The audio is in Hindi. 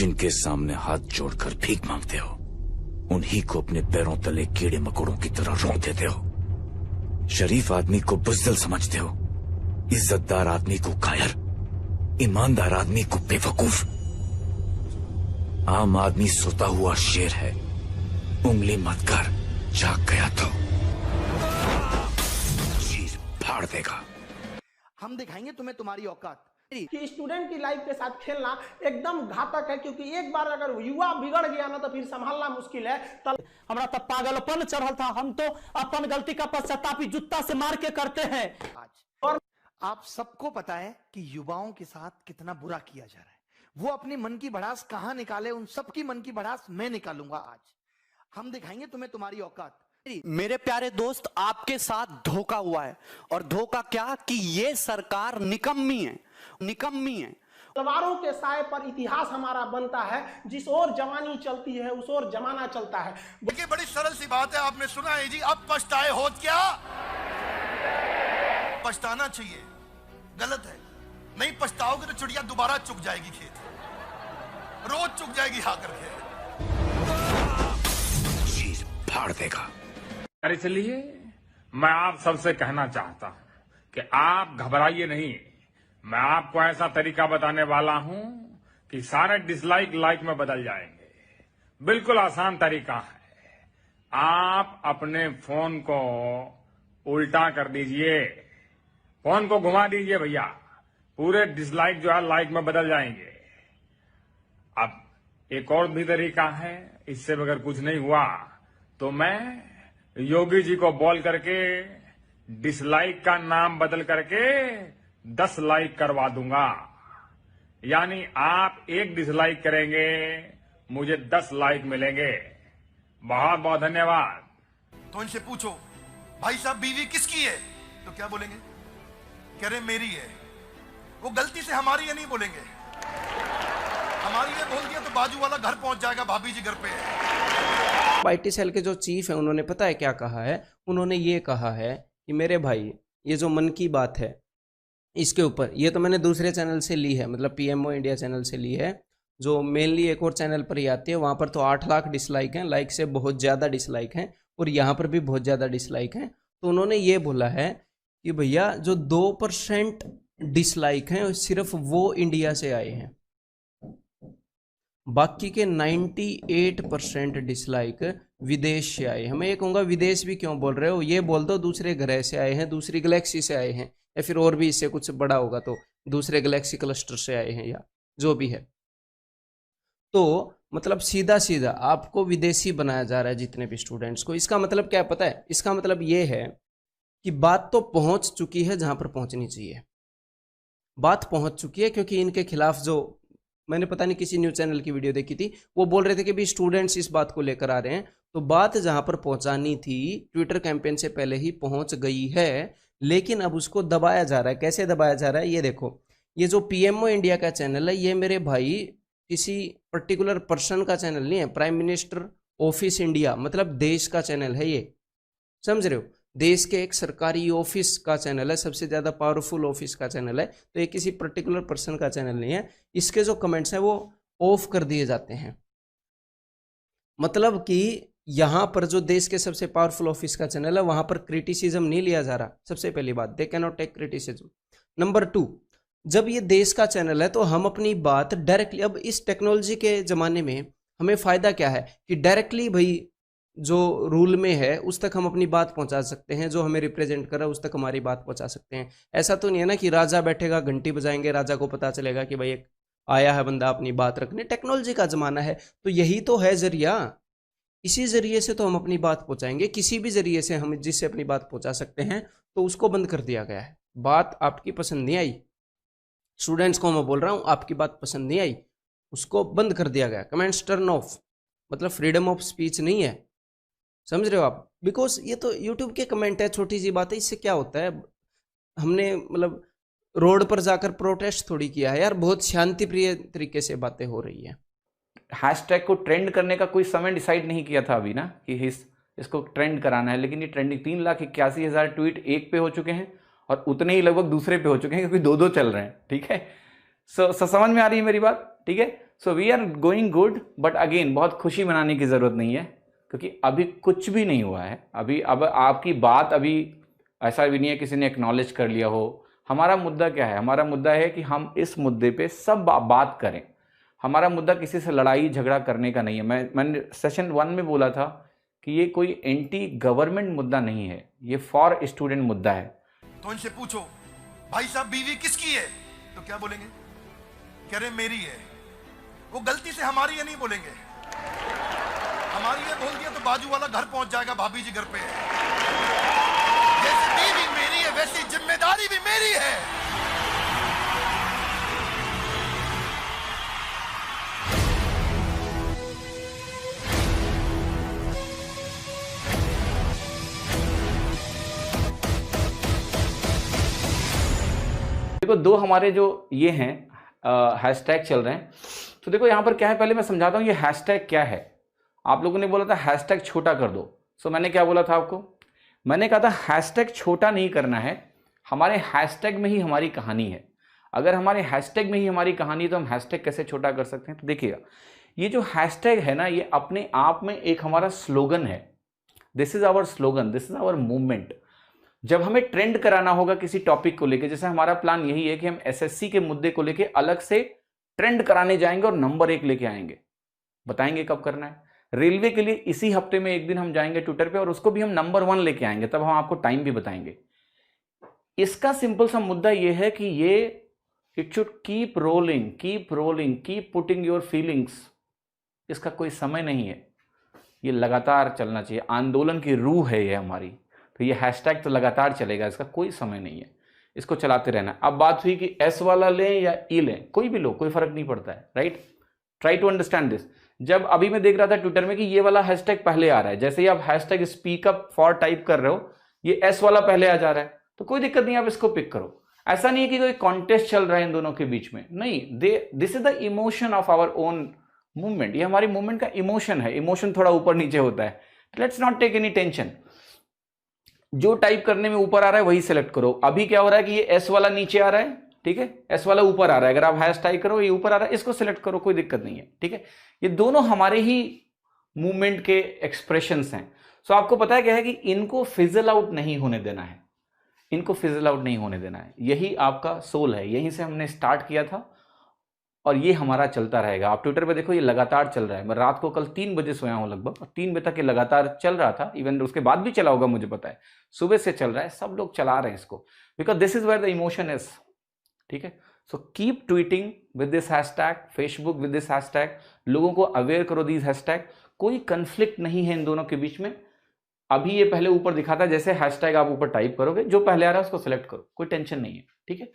जिनके सामने हाथ जोड़कर भीख मांगते हो, उन्हीं को अपने पैरों तले कीड़े मकोड़ों की तरह रौंद देते हो। शरीफ आदमी को बुज़दिल समझते हो, इज्जतदार आदमी को कायर, ईमानदार आदमी को बेवकूफ। आम आदमी सोता हुआ शेर है, उंगली मत कर, जाग गया तो चीर फाड़ देगा। हम दिखाएंगे तुम्हें तुम्हारी औकात। कि स्टूडेंट की लाइफ के साथ खेलना एकदम घातक है, क्योंकि एक बार अगर युवा बिगड़ गया ना तो फिर संभालना मुश्किल है। हमारा तब पागलपन चढ़ल था, हम तो अपन गलती का पश्चाताप जूता से मार के करते हैं। आज और आप सबको पता है कि युवाओं के साथ कितना बुरा किया जा रहा है। वो अपनी मन की भड़ास कहां निकाले, उन सबकी मन की भड़ास मैं निकालूंगा। आज हम दिखाएंगे तुम्हें तुम्हारी औकात। मेरे प्यारे दोस्त, आपके साथ धोखा हुआ है। और धोखा क्या कि ये सरकार निकम्मी है, निकम्मी है। तलवारों के साए पर इतिहास हमारा बनता है, जिस ओर जवानी चलती है उस ओर जमाना चलता है। देखिए बड़ी सरल सी बात है, आपने सुना है जी, अब पछताए हो क्या? पछताना चाहिए, गलत है। नहीं पछताओगे तो चिड़िया दोबारा चुग जाएगी खेत, रोज चुग जाएगी आकर के, चीर फाड़ देगा। इसलिए मैं आप सबसे कहना चाहता हूं कि आप घबराइए नहीं। मैं आपको ऐसा तरीका बताने वाला हूं कि सारे डिसलाइक लाइक में बदल जाएंगे। बिल्कुल आसान तरीका है। आप अपने फोन को उल्टा कर दीजिए, फोन को घुमा दीजिए भैया, पूरे डिसलाइक जो है लाइक में बदल जाएंगे। अब एक और भी तरीका है, इससे अगर कुछ नहीं हुआ तो मैं योगी जी को बोल करके डिसलाइक का नाम बदल करके 10 लाइक करवा दूंगा। यानी आप एक डिसलाइक करेंगे, मुझे 10 लाइक मिलेंगे। बहुत बहुत धन्यवाद। तो इनसे पूछो भाई साहब बीवी किसकी है, तो क्या बोलेंगे? कह रहे मेरी है। वो गलती से हमारी है नहीं बोलेंगे, हमारी है बोल दिया तो बाजू वाला घर पहुंच जाएगा, भाभी जी घर पे है। आईटी सेल के जो चीफ हैं उन्होंने पता है क्या कहा है? उन्होंने ये कहा है कि मेरे भाई ये जो मन की बात है इसके ऊपर, ये तो मैंने दूसरे चैनल से ली है, मतलब पीएमओ इंडिया चैनल से ली है, जो मेनली एक और चैनल पर ही आती है। वहाँ पर तो 8 लाख डिसलाइक हैं, लाइक से बहुत ज़्यादा डिसलाइक हैं, और यहाँ पर भी बहुत ज़्यादा डिसलाइक हैं। तो उन्होंने ये बोला है कि भैया जो 2% डिसलाइक हैं सिर्फ वो इंडिया से आए हैं, बाकी के 98% डिसलाइक विदेश से आए हैं। मैं ये कहूँगा विदेश भी क्यों बोल रहे हो, ये बोल दो दूसरे ग्रह से आए हैं, दूसरी गैलेक्सी से आए हैं, या फिर और भी इससे कुछ बड़ा होगा तो दूसरे गैलेक्सी क्लस्टर से आए हैं, या जो भी है। तो मतलब सीधा सीधा आपको विदेशी बनाया जा रहा है जितने भी स्टूडेंट्स को। इसका मतलब क्या पता है? इसका मतलब ये है कि बात तो पहुंच चुकी है जहां पर पहुंचनी चाहिए, बात पहुंच चुकी है। क्योंकि इनके खिलाफ जो मैंने पता नहीं किसी न्यूज़ चैनल की वीडियो देखी थी, वो बोल रहे थे कि भी स्टूडेंट्स इस बात को लेकर आ रहे हैं, तो बात जहां पर पहुंचानी थी ट्विटर कैंपेन से पहले ही पहुंच गई है, लेकिन अब उसको दबाया जा रहा है। कैसे दबाया जा रहा है? ये देखो, ये जो पीएमओ इंडिया का चैनल है, ये मेरे भाई किसी पर्टिकुलर पर्सन का चैनल नहीं है, प्राइम मिनिस्टर ऑफिस इंडिया मतलब देश का चैनल है ये, समझ रहे हो? देश के एक सरकारी ऑफिस का चैनल है, सबसे ज़्यादा पावरफुल ऑफिस का चैनल है। तो ये किसी पर्टिकुलर पर्सन का चैनल नहीं है। इसके जो कमेंट्स हैं वो ऑफ कर दिए जाते हैं, मतलब कि यहाँ पर जो देश के सबसे पावरफुल ऑफिस का चैनल है वहाँ पर क्रिटिसिज्म नहीं लिया जा रहा। सबसे पहली बात, they can not take criticism. Number 2, जब ये देश का चैनल है तो हम अपनी बात डायरेक्टली, अब इस टेक्नोलॉजी के ज़माने में हमें फ़ायदा क्या है कि डायरेक्टली भाई जो रूल में है उस तक हम अपनी बात पहुंचा सकते हैं, जो हमें रिप्रेजेंट कर रहा है उस तक हमारी बात पहुंचा सकते हैं। ऐसा तो नहीं है ना कि राजा बैठेगा, घंटी बजाएंगे, राजा को पता चलेगा कि भाई एक आया है बंदा अपनी बात रखने। टेक्नोलॉजी का ज़माना है, तो यही तो है जरिया, इसी जरिए से तो हम अपनी बात पहुंचाएंगे। किसी भी जरिए से हम जिससे अपनी बात पहुंचा सकते हैं, तो उसको बंद कर दिया गया है। बात आपकी पसंद नहीं आई, स्टूडेंट्स को मैं बोल रहा हूँ, आपकी बात पसंद नहीं आई, उसको बंद कर दिया गया। कमेंट्स टर्न ऑफ, मतलब फ्रीडम ऑफ स्पीच नहीं है, समझ रहे हो आप? बिकॉज ये तो यूट्यूब के कमेंट है, छोटी सी बात है, इससे क्या होता है? हमने मतलब रोड पर जाकर प्रोटेस्ट थोड़ी किया है यार, बहुत शांति प्रिय तरीके से बातें हो रही है। हैशटैग को ट्रेंड करने का कोई समय डिसाइड नहीं किया था अभी ना कि इसको ट्रेंड कराना है, लेकिन ये ट्रेंडिंग 3,81,000 ट्वीट एक पे हो चुके हैं और उतने ही लगभग दूसरे पे हो चुके हैं, क्योंकि 2-2 चल रहे हैं। ठीक है, समझ में आ रही है मेरी बात? ठीक है। So we are going good, but again बहुत खुशी मनाने की जरूरत नहीं है, क्योंकि अभी कुछ भी नहीं हुआ है। अभी अब आपकी बात अभी ऐसा भी नहीं है किसी ने एक्नॉलेज कर लिया हो। हमारा मुद्दा क्या है? हमारा मुद्दा है कि हम इस मुद्दे पे सब बात करें। हमारा मुद्दा किसी से लड़ाई झगड़ा करने का नहीं है। मैंने सेशन 1 में बोला था कि ये कोई एंटी गवर्नमेंट मुद्दा नहीं है, ये फॉर स्टूडेंट मुद्दा है। तो इनसे पूछो भाई साहब बीवी किसकी है, तो क्या बोलेंगे? कह रहे मेरी है। वो गलती से हमारी है नहीं बोलेंगे। हमारी है बोल दिया तो बाजू वाला घर पहुंच जाएगा, भाभी जी घर पे है। जैसे बीवी मेरी है वैसी जिम्मेदारी भी मेरी है। देखो दो हमारे जो ये हैं हैशटैग चल रहे हैं, तो देखो यहाँ पर क्या है, पहले मैं समझाता हूँ ये हैशटैग क्या है। आप लोगों ने बोला था हैशटैग छोटा कर दो। सो मैंने क्या बोला था आपको? मैंने कहा था हैशटैग छोटा नहीं करना है, हमारे हैशटैग में ही हमारी कहानी है। अगर हमारे हैशटैग में ही हमारी कहानी है तो हम हैशटैग कैसे छोटा कर सकते हैं? तो देखिएगा, ये जो हैशटैग है ना, ये अपने आप में एक हमारा स्लोगन है। This is our slogan, this is our movement. जब हमें ट्रेंड कराना होगा किसी टॉपिक को लेके, जैसे हमारा प्लान यही है कि हम एसएससी के मुद्दे को लेके अलग से ट्रेंड कराने जाएंगे और नंबर 1 लेके आएंगे। बताएंगे कब करना है। रेलवे के लिए इसी हफ्ते में एक दिन हम जाएंगे ट्विटर पे और उसको भी हम नंबर 1 लेके आएंगे, तब हम आपको टाइम भी बताएंगे। इसका सिंपल सा मुद्दा यह है कि ये it should keep rolling, keep putting your feelings. इसका कोई समय नहीं है, ये लगातार चलना चाहिए। आंदोलन की रूह है ये हमारी, तो ये हैशटैग तो लगातार चलेगा, इसका कोई समय नहीं है, इसको चलाते रहना। अब बात हुई कि एस वाला लें या ई लें, कोई भी लो, कोई फर्क नहीं पड़ता है, right. Try to understand this. जब अभी मैं देख रहा था ट्विटर में कि ये वाला हैशटैग पहले आ रहा है, जैसे ही आप hashtag speak up for type कर रहे हो, ये एस वाला पहले आ जा रहा है, तो कोई दिक्कत नहीं, आप इसको पिक करो। ऐसा नहीं है कि कोई कॉन्टेस्ट चल रहा है इन दोनों के बीच में, नहीं। This is the emotion of our own movement, ये हमारी मूवमेंट का इमोशन है। इमोशन थोड़ा ऊपर नीचे होता है, let's not take any tension. जो टाइप करने में ऊपर आ रहा है वही सिलेक्ट करो। अभी क्या हो रहा है कि ये एस वाला नीचे आ रहा है, ठीक है, एस वाला ऊपर आ रहा है। अगर आप हैश टाइप करो, ये ऊपर आ रहा है, इसको सिलेक्ट करो, कोई दिक्कत नहीं है, ठीक है। ये दोनों हमारे ही मूवमेंट के एक्सप्रेशंस हैं। सो आपको पता है क्या है कि इनको फिजल आउट नहीं होने देना है, इनको फिजल आउट नहीं होने देना है। यही आपका सोल है, यहीं से हमने स्टार्ट किया था और ये हमारा चलता रहेगा। आप ट्विटर पे देखो, ये लगातार चल रहा है। मैं रात को कल 3 बजे सोया हूं लगभग, और 3 बजे तक ये लगातार चल रहा था। इवन उसके बाद भी चला होगा, मुझे पता है, सुबह से चल रहा है। सब लोग चला रहे हैं इसको, because this is where the emotion is, ठीक है। So keep tweeting with this hashtag, Facebook with this hashtag, लोगों को अवेयर करो दिस हैशटैग। कोई कंफ्लिक्ट नहीं है इन दोनों के बीच में। अभी ये पहले ऊपर दिखाता है, जैसे हैशटैग आप ऊपर टाइप करोगे, जो पहले आ रहा है उसको सिलेक्ट करो, कोई टेंशन नहीं है, ठीक है।